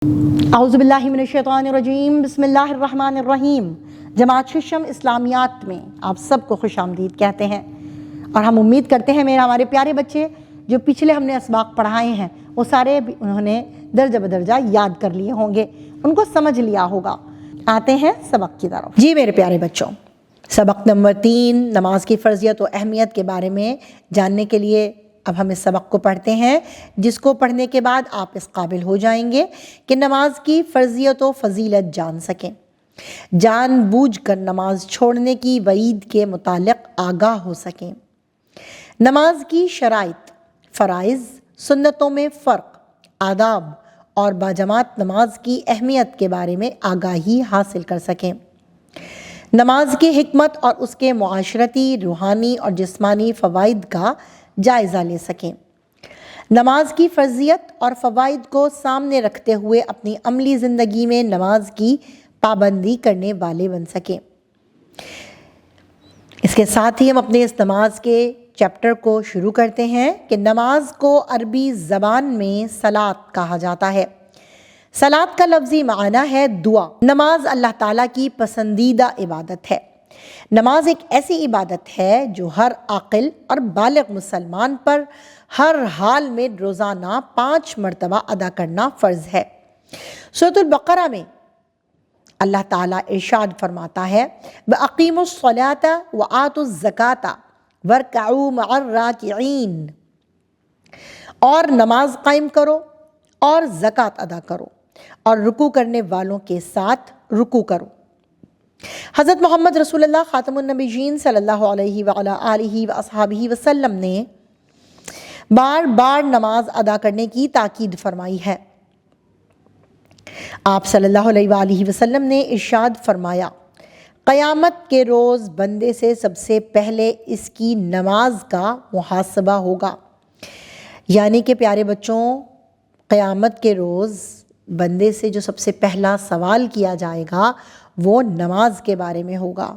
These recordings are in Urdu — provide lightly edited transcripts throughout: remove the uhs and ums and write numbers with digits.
اعوذ باللہ من الشیطان الرجیم، بسم اللہ الرحمن الرحیم۔ جماعت ششم اسلامیات میں آپ سب کو خوش آمدید کہتے ہیں، اور ہم امید کرتے ہیں ہمارے پیارے بچے جو پچھلے ہم نے اسباق پڑھائے ہیں وہ سارے انہوں نے درجہ بدرجہ یاد کر لیے ہوں گے، ان کو سمجھ لیا ہوگا۔ آتے ہیں سبق کی طرف۔ جی میرے پیارے بچوں، سبق نمبر 3 نماز کی فرضیت و اہمیت کے بارے میں جاننے کے لیے اب ہم اس سبق کو پڑھتے ہیں، جس کو پڑھنے کے بعد آپ اس قابل ہو جائیں گے کہ نماز کی فرضیت و فضیلت جان سکیں، جان بوجھ کر نماز چھوڑنے کی وعید کے متعلق آگاہ ہو سکیں، نماز کی شرائط، فرائض، سنتوں میں فرق، آداب اور باجماعت نماز کی اہمیت کے بارے میں آگاہی حاصل کر سکیں، نماز کی حکمت اور اس کے معاشرتی، روحانی اور جسمانی فوائد کا جائزہ لے سکیں، نماز کی فرضیت اور فوائد کو سامنے رکھتے ہوئے اپنی عملی زندگی میں نماز کی پابندی کرنے والے بن سکیں۔ اس کے ساتھ ہی ہم اپنے اس نماز کے چیپٹر کو شروع کرتے ہیں کہ نماز کو عربی زبان میں صلاۃ کہا جاتا ہے۔ صلاۃ کا لفظی معنی ہے دعا۔ نماز اللہ تعالیٰ کی پسندیدہ عبادت ہے۔ نماز ایک ایسی عبادت ہے جو ہر عاقل اور بالغ مسلمان پر ہر حال میں روزانہ 5 مرتبہ ادا کرنا فرض ہے۔ سورۃ البقرہ میں اللہ تعالیٰ ارشاد فرماتا ہے وَأَقِیمُوا الصَّلَاةَ وَآتُوا الزَّکَاةَ وَارْکَعُوا مَعَ الرَّاکِعِینَ، اور نماز قائم کرو اور زکوٰۃ ادا کرو اور رکوع کرنے والوں کے ساتھ رکوع کرو۔ حضرت محمد رسول اللہ خاتم النبیین صلی اللہ علیہ وعلیٰ آلہ وصحبہ وسلم نے بار بار نماز ادا کرنے کی تاکید فرمائی ہے۔ آپ صلی اللہ علیہ وآلہ وسلم نے ارشاد فرمایا قیامت کے روز بندے سے سب سے پہلے اس کی نماز کا محاسبہ ہوگا، یعنی کہ پیارے بچوں، قیامت کے روز بندے سے جو سب سے پہلا سوال کیا جائے گا وہ نماز کے بارے میں ہوگا،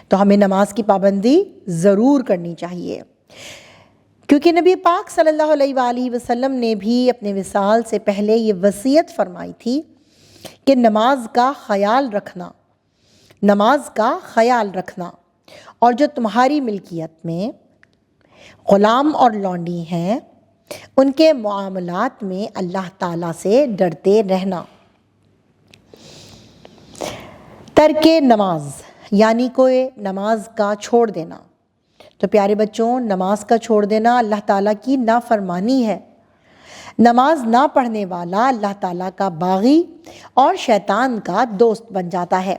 تو ہمیں نماز کی پابندی ضرور کرنی چاہیے، کیونکہ نبی پاک صلی اللہ علیہ وآلہ وسلم نے بھی اپنے وصال سے پہلے یہ وصیت فرمائی تھی کہ نماز کا خیال رکھنا، اور جو تمہاری ملکیت میں غلام اور لونڈی ہیں ان کے معاملات میں اللہ تعالیٰ سے ڈرتے رہنا۔ ترک نماز یعنی کوئی نماز کا چھوڑ دینا، تو پیارے بچوں نماز کا چھوڑ دینا اللہ تعالیٰ کی نافرمانی ہے۔ نماز نہ پڑھنے والا اللہ تعالیٰ کا باغی اور شیطان کا دوست بن جاتا ہے۔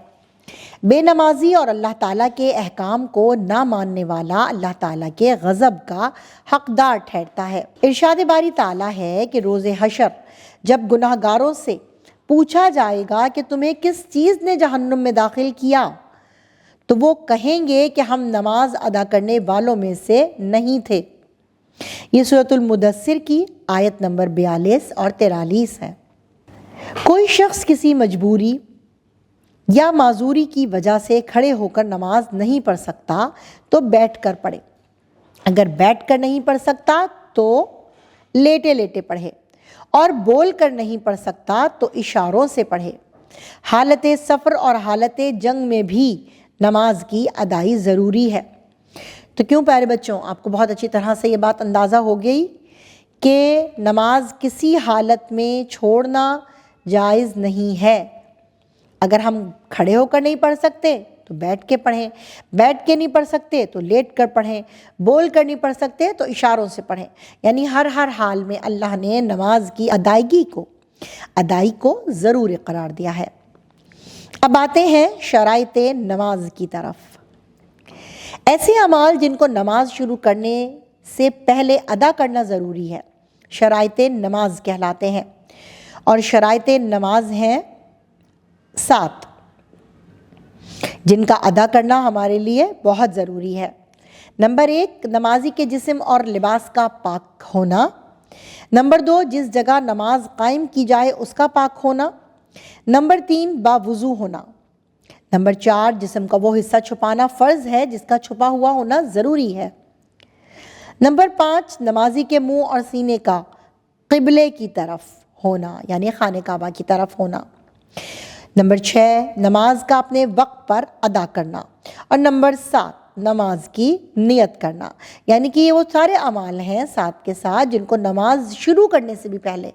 بے نمازی اور اللہ تعالیٰ کے احکام کو نہ ماننے والا اللہ تعالیٰ کے غضب کا حقدار ٹھہرتا ہے۔ ارشاد باری تعالیٰ ہے کہ روز حشر جب گناہ گاروں سے پوچھا جائے گا کہ تمہیں کس چیز نے جہنم میں داخل کیا، تو وہ کہیں گے کہ ہم نماز ادا کرنے والوں میں سے نہیں تھے۔ یہ سورۃ المدثر کی آیت نمبر 42 اور 43 ہے۔ کوئی شخص کسی مجبوری یا معذوری کی وجہ سے کھڑے ہو کر نماز نہیں پڑھ سکتا تو بیٹھ کر پڑھے، اگر بیٹھ کر نہیں پڑھ سکتا تو لیٹے لیٹے پڑھے، اور بول کر نہیں پڑھ سکتا تو اشاروں سے پڑھے۔ حالت سفر اور حالت جنگ میں بھی نماز کی ادائی ضروری ہے۔ تو کیوں پیارے بچوں، آپ کو بہت اچھی طرح سے یہ بات اندازہ ہو گئی کہ نماز کسی حالت میں چھوڑنا جائز نہیں ہے۔ اگر ہم کھڑے ہو کر نہیں پڑھ سکتے تو بیٹھ کے پڑھیں، بیٹھ کے نہیں پڑھ سکتے تو لیٹ کر پڑھیں، بول کر نہیں پڑھ سکتے تو اشاروں سے پڑھیں، یعنی ہر حال میں اللہ نے نماز کی ادائی کو ضرور قرار دیا ہے۔ اب آتے ہیں شرائط نماز کی طرف۔ ایسے اعمال جن کو نماز شروع کرنے سے پہلے ادا کرنا ضروری ہے شرائط نماز کہلاتے ہیں، اور شرائط نماز ہیں 7 جن کا ادا کرنا ہمارے لیے بہت ضروری ہے۔ نمبر 1 نمازی کے جسم اور لباس کا پاک ہونا۔ نمبر 2 جس جگہ نماز قائم کی جائے اس کا پاک ہونا۔ نمبر 3 باوضو ہونا۔ نمبر 4 جسم کا وہ حصہ چھپانا فرض ہے جس کا چھپا ہوا ہونا ضروری ہے۔ نمبر 5 نمازی کے منہ اور سینے کا قبلے کی طرف ہونا یعنی خانہ کعبہ کی طرف ہونا۔ نمبر 6 نماز کا اپنے وقت پر ادا کرنا، اور نمبر 7 نماز کی نیت کرنا، یعنی کہ یہ وہ سارے اعمال ہیں ساتھ کے ساتھ جن کو نماز شروع کرنے سے بھی پہلے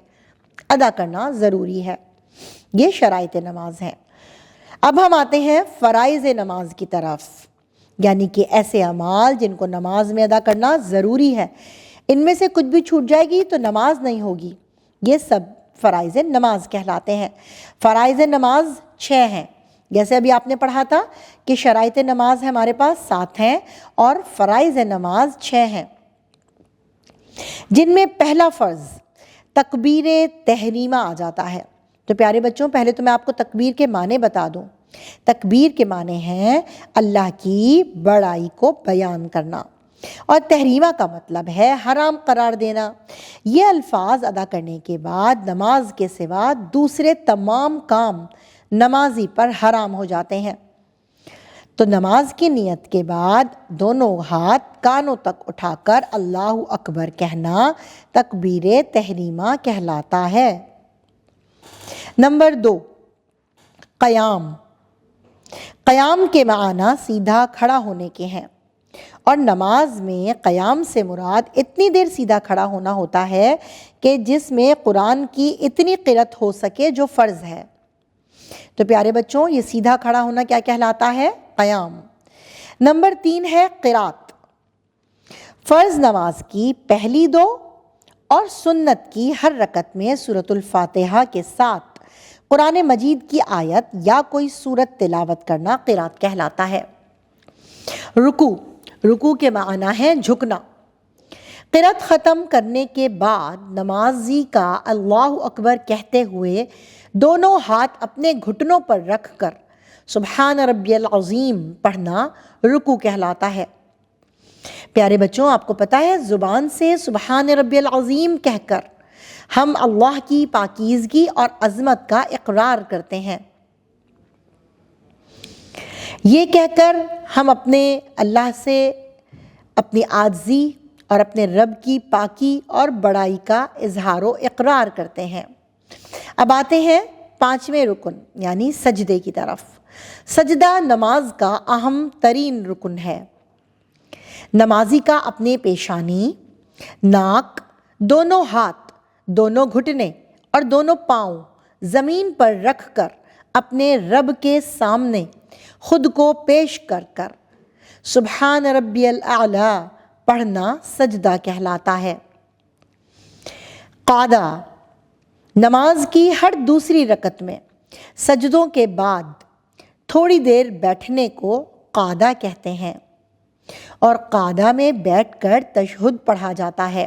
ادا کرنا ضروری ہے۔ یہ شرائط نماز ہیں۔ اب ہم آتے ہیں فرائض نماز کی طرف، یعنی کہ ایسے اعمال جن کو نماز میں ادا کرنا ضروری ہے، ان میں سے کچھ بھی چھوٹ جائے گی تو نماز نہیں ہوگی، یہ سب فرائض نماز کہلاتے ہیں۔ فرائض نماز 6 ہیں، جیسے ابھی آپ نے پڑھا تھا کہ شرائط نماز ہمارے پاس 7 ہیں اور فرائض نماز 6 ہیں، جن میں پہلا فرض تکبیر تحریمہ آ جاتا ہے۔ تو پیارے بچوں، پہلے تو میں آپ کو تکبیر کے معنی بتا دوں۔ تکبیر کے معنی ہیں اللہ کی بڑائی کو بیان کرنا، اور تحریمہ کا مطلب ہے حرام قرار دینا۔ یہ الفاظ ادا کرنے کے بعد نماز کے سوا دوسرے تمام کام نمازی پر حرام ہو جاتے ہیں۔ تو نماز کی نیت کے بعد دونوں ہاتھ کانوں تک اٹھا کر اللہ اکبر کہنا تکبیر تحریمہ کہلاتا ہے۔ نمبر 2 قیام۔ قیام کے معنی سیدھا کھڑا ہونے کے ہیں، اور نماز میں قیام سے مراد اتنی دیر سیدھا کھڑا ہونا ہوتا ہے کہ جس میں قرآن کی اتنی قرأت ہو سکے جو فرض ہے۔ تو پیارے بچوں، یہ سیدھا کھڑا ہونا کیا کہلاتا ہے؟ قیام۔ نمبر 3 ہے قرأت۔ فرض نماز کی پہلی 2 اور سنت کی ہر رکعت میں سورۃ الفاتحہ کے ساتھ قرآن مجید کی آیت یا کوئی سورت تلاوت کرنا قرأت کہلاتا ہے۔ رکوع کے معنی ہے جھکنا۔ قرأت ختم کرنے کے بعد نمازی کا اللہ اکبر کہتے ہوئے دونوں ہاتھ اپنے گھٹنوں پر رکھ کر سبحان ربی العظیم پڑھنا رکوع کہلاتا ہے۔ پیارے بچوں، آپ کو پتہ ہے زبان سے سبحان ربی العظیم کہہ کر ہم اللہ کی پاکیزگی اور عظمت کا اقرار کرتے ہیں۔ یہ کہہ کر ہم اپنے اللہ سے اپنی عاجزی اور اپنے رب کی پاکی اور بڑائی کا اظہار و اقرار کرتے ہیں۔ اب آتے ہیں 5ویں رکن یعنی سجدے کی طرف۔ سجدہ نماز کا اہم ترین رکن ہے۔ نمازی کا اپنے پیشانی، ناک، دونوں ہاتھ، دونوں گھٹنے اور دونوں پاؤں زمین پر رکھ کر اپنے رب کے سامنے خود کو پیش کر کر سبحان ربی الاعلی پڑھنا سجدہ کہلاتا ہے۔ قعدہ۔ نماز کی ہر دوسری رکعت میں سجدوں کے بعد تھوڑی دیر بیٹھنے کو قعدہ کہتے ہیں، اور قعدہ میں بیٹھ کر تشہد پڑھا جاتا ہے۔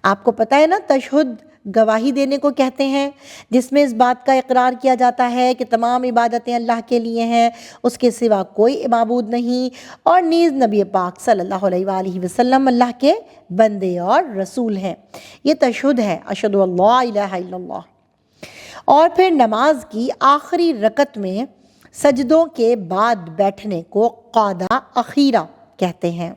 آپ کو پتہ ہے نا، تشہد گواہی دینے کو کہتے ہیں، جس میں اس بات کا اقرار کیا جاتا ہے کہ تمام عبادتیں اللہ کے لیے ہیں، اس کے سوا کوئی معبود نہیں، اور نیز نبی پاک صلی اللہ علیہ وآلہ وسلم اللہ کے بندے اور رسول ہیں۔ یہ تشہد ہے، اشہد ان لا الہ الا اللہ۔ اور پھر نماز کی آخری رکعت میں سجدوں کے بعد بیٹھنے کو قعدہ اخیرہ کہتے ہیں۔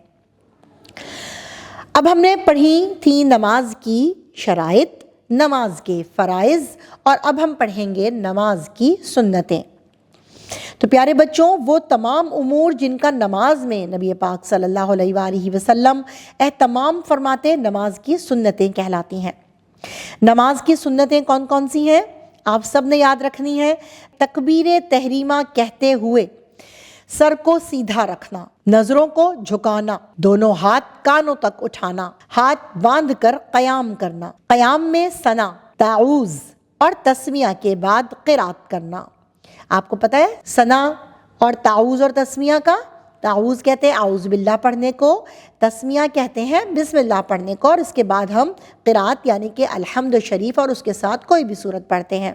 اب ہم نے پڑھی تھی نماز کی شرائط، نماز کے فرائض، اور اب ہم پڑھیں گے نماز کی سنتیں۔ تو پیارے بچوں، وہ تمام امور جن کا نماز میں نبی پاک صلی اللہ علیہ وآلہ وسلم اہتمام فرماتے نماز کی سنتیں کہلاتی ہیں۔ نماز کی سنتیں کون کون سی ہیں؟ آپ سب نے یاد رکھنی ہے۔ تکبیر تحریمہ کہتے ہوئے سر کو سیدھا رکھنا، نظروں کو جھکانا، دونوں ہاتھ کانوں تک اٹھانا، ہاتھ باندھ کر قیام کرنا، قیام میں ثنا، تعوذ اور تسمیہ کے بعد قرأت کرنا۔ آپ کو پتہ ہے ثنا اور تعوذ اور تسمیہ کا؟ تعوذ کہتے ہیں اعوذ باللہ پڑھنے کو، تسمیہ کہتے ہیں بسم اللہ پڑھنے کو، اور اس کے بعد ہم قرأت یعنی کہ الحمد شریف اور اس کے ساتھ کوئی بھی سورت پڑھتے ہیں۔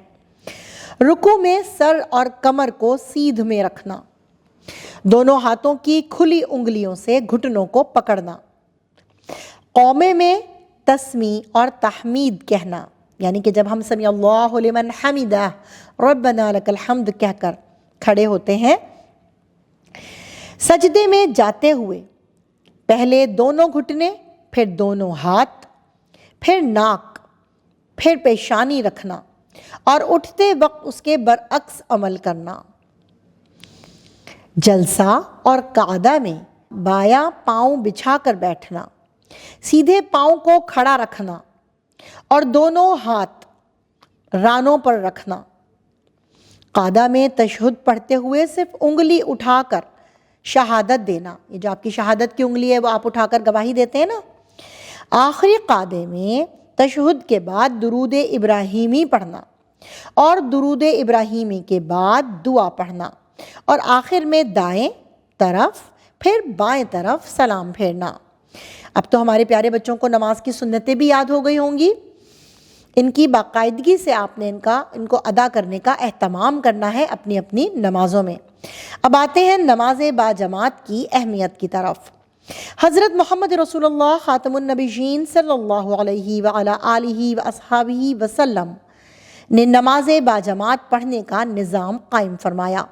رکوع میں سر اور کمر کو سیدھ میں رکھنا، دونوں ہاتھوں کی کھلی انگلیوں سے گھٹنوں کو پکڑنا، قومے میں تسمیع اور تحمید کہنا، یعنی کہ جب ہم سمیع اللہ لمن حمدہ ربنا لک الحمد کہہ کر کھڑے ہوتے ہیں۔ سجدے میں جاتے ہوئے پہلے دونوں گھٹنے، پھر دونوں ہاتھ، پھر ناک، پھر پیشانی رکھنا اور اٹھتے وقت اس کے برعکس عمل کرنا۔ جلسہ اور قعدہ میں بایاں پاؤں بچھا کر بیٹھنا، سیدھے پاؤں کو کھڑا رکھنا اور دونوں ہاتھ رانوں پر رکھنا۔ قعدہ میں تشہد پڑھتے ہوئے صرف انگلی اٹھا کر شہادت دینا، یہ جو آپ کی شہادت کی انگلی ہے وہ آپ اٹھا کر گواہی دیتے ہیں نا۔ آخری قعدے میں تشہد کے بعد درود ابراہیمی پڑھنا اور درود ابراہیمی کے بعد دعا پڑھنا اور آخر میں دائیں طرف پھر بائیں طرف سلام پھیرنا۔ اب تو ہمارے پیارے بچوں کو نماز کی سنتیں بھی یاد ہو گئی ہوں گی۔ ان کی باقاعدگی سے آپ نے ان کو ادا کرنے کا اہتمام کرنا ہے اپنی اپنی نمازوں میں۔ اب آتے ہیں نماز با جماعت کی اہمیت کی طرف۔ حضرت محمد رسول اللہ خاتم النبیین صلی اللہ علیہ وعلی آلہ واصحابہ وسلم نے نماز با جماعت پڑھنے کا نظام قائم فرمایا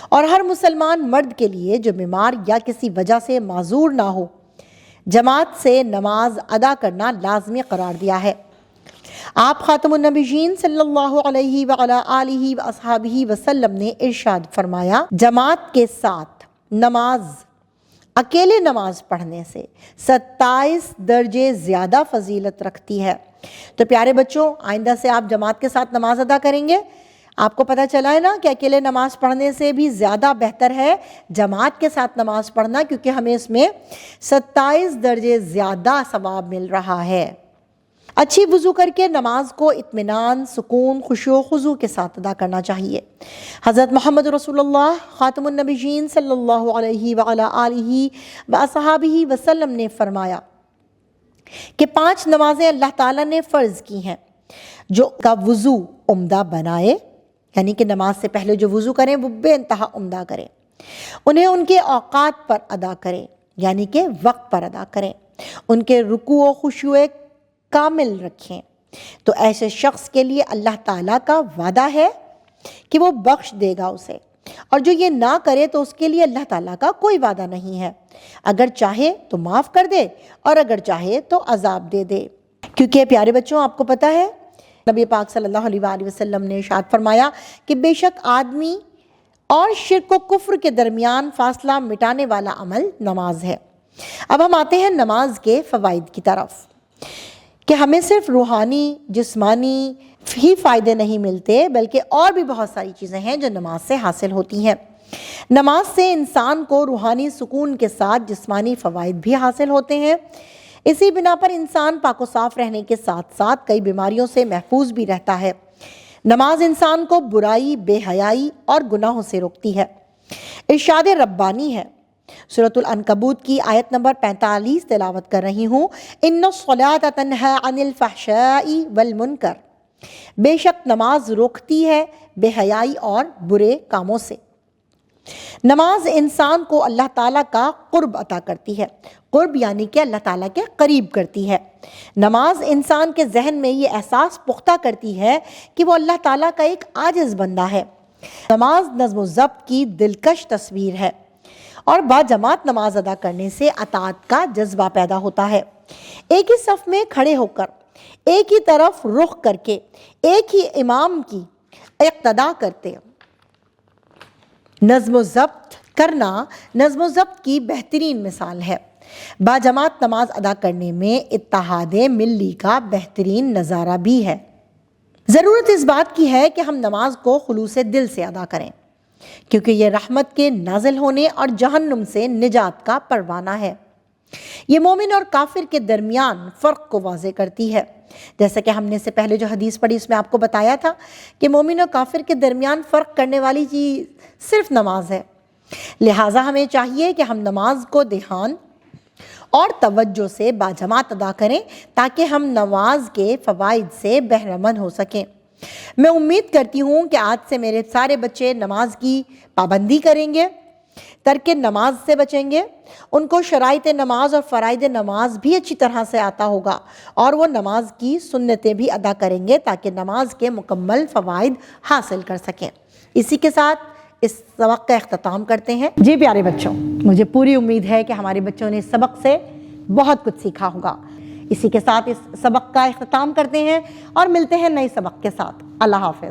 اور ہر مسلمان مرد کے لیے جو بیمار یا کسی وجہ سے معذور نہ ہو، جماعت سے نماز ادا کرنا لازمی قرار دیا ہے۔ آپ خاتم النبیین صلی اللہ علیہ وعلی آلہ واصحابہ وسلم نے ارشاد فرمایا، جماعت کے ساتھ نماز اکیلے نماز پڑھنے سے 27 درجے زیادہ فضیلت رکھتی ہے۔ تو پیارے بچوں، آئندہ سے آپ جماعت کے ساتھ نماز ادا کریں گے۔ آپ کو پتہ چلا ہے نا کہ اکیلے نماز پڑھنے سے بھی زیادہ بہتر ہے جماعت کے ساتھ نماز پڑھنا، کیونکہ ہمیں اس میں 27 درجے زیادہ ثواب مل رہا ہے۔ اچھی وضو کر کے نماز کو اطمینان، سکون، خشوع و خضوع کے ساتھ ادا کرنا چاہیے۔ حضرت محمد رسول اللہ خاتم النبیین صلی اللہ علیہ وعلی آلہ واصحابہ وسلم نے فرمایا کہ 5 نمازیں اللہ تعالیٰ نے فرض کی ہیں۔ جو کا وضو عمدہ بنائے، یعنی کہ نماز سے پہلے جو وضو کریں وہ بے انتہا عمدہ کریں، انہیں ان کے اوقات پر ادا کریں، یعنی کہ وقت پر ادا کریں، ان کے رکوع و خشوع کامل رکھیں، تو ایسے شخص کے لیے اللہ تعالیٰ کا وعدہ ہے کہ وہ بخش دے گا اسے، اور جو یہ نہ کرے تو اس کے لیے اللہ تعالیٰ کا کوئی وعدہ نہیں ہے، اگر چاہے تو معاف کر دے اور اگر چاہے تو عذاب دے دے۔ کیونکہ پیارے بچوں، آپ کو پتہ ہے نبی پاک صلی اللہ علیہ وآلہ وسلم نے ارشاد فرمایا کہ بے شک آدمی اور شرک و کفر کے درمیان فاصلہ مٹانے والا عمل نماز ہے۔ اب ہم آتے ہیں نماز کے فوائد کی طرف کہ ہمیں صرف روحانی جسمانی ہی فائدے نہیں ملتے، بلکہ اور بھی بہت ساری چیزیں ہیں جو نماز سے حاصل ہوتی ہیں۔ نماز سے انسان کو روحانی سکون کے ساتھ جسمانی فوائد بھی حاصل ہوتے ہیں۔ اسی بنا پر انسان پاک و صاف رہنے کے ساتھ ساتھ کئی بیماریوں سے محفوظ بھی رہتا ہے۔ نماز انسان کو برائی، بے حیائی اور گناہوں سے روکتی ہے۔ ارشاد ربانی ہے، سورۃ العنکبوت کی آیت نمبر 45 تلاوت کر رہی ہوں، ان الصلاۃ تنہی عن الفحشاء والمنکر، بے شک نماز روکتی ہے بے حیائی اور برے کاموں سے۔ نماز انسان کو اللہ تعالیٰ کا قرب عطا کرتی ہے، قرب یعنی کہ اللہ تعالیٰ کے قریب کرتی ہے۔ نماز انسان کے ذہن میں یہ احساس پختہ کرتی ہے کہ وہ اللہ تعالیٰ کا ایک عاجز بندہ ہے۔ نماز نظم و ضبط کی دلکش تصویر ہے، اور با جماعت نماز ادا کرنے سے اطاعت کا جذبہ پیدا ہوتا ہے۔ ایک ہی صف میں کھڑے ہو کر، ایک ہی طرف رخ کر کے، ایک ہی امام کی اقتدا کرتے نظم و ضبط کرنا نظم و ضبط کی بہترین مثال ہے۔ با جماعت نماز ادا کرنے میں اتحاد ملی کا بہترین نظارہ بھی ہے۔ ضرورت اس بات کی ہے کہ ہم نماز کو خلوص دل سے ادا کریں، کیونکہ یہ رحمت کے نازل ہونے اور جہنم سے نجات کا پروانہ ہے۔ یہ مومن اور کافر کے درمیان فرق کو واضح کرتی ہے، جیسا کہ ہم نے اس سے پہلے جو حدیث پڑھی اس میں آپ کو بتایا تھا کہ مومن اور کافر کے درمیان فرق کرنے والی چیز صرف نماز ہے۔ لہٰذا ہمیں چاہیے کہ ہم نماز کو دھیان اور توجہ سے باجماعت ادا کریں تاکہ ہم نماز کے فوائد سے بہرہ مند ہو سکیں۔ میں امید کرتی ہوں کہ آج سے میرے سارے بچے نماز کی پابندی کریں گے، ترک نماز سے بچیں گے، ان کو شرائط نماز اور فرائض نماز بھی اچھی طرح سے آتا ہوگا، اور وہ نماز کی سنتیں بھی ادا کریں گے تاکہ نماز کے مکمل فوائد حاصل کر سکیں۔ اسی کے ساتھ اس سبق کا اختتام کرتے ہیں۔ جی پیارے بچوں، مجھے پوری امید ہے کہ ہمارے بچوں نے اس سبق سے بہت کچھ سیکھا ہوگا۔ اسی کے ساتھ اس سبق کا اختتام کرتے ہیں اور ملتے ہیں نئے سبق کے ساتھ۔ اللہ حافظ۔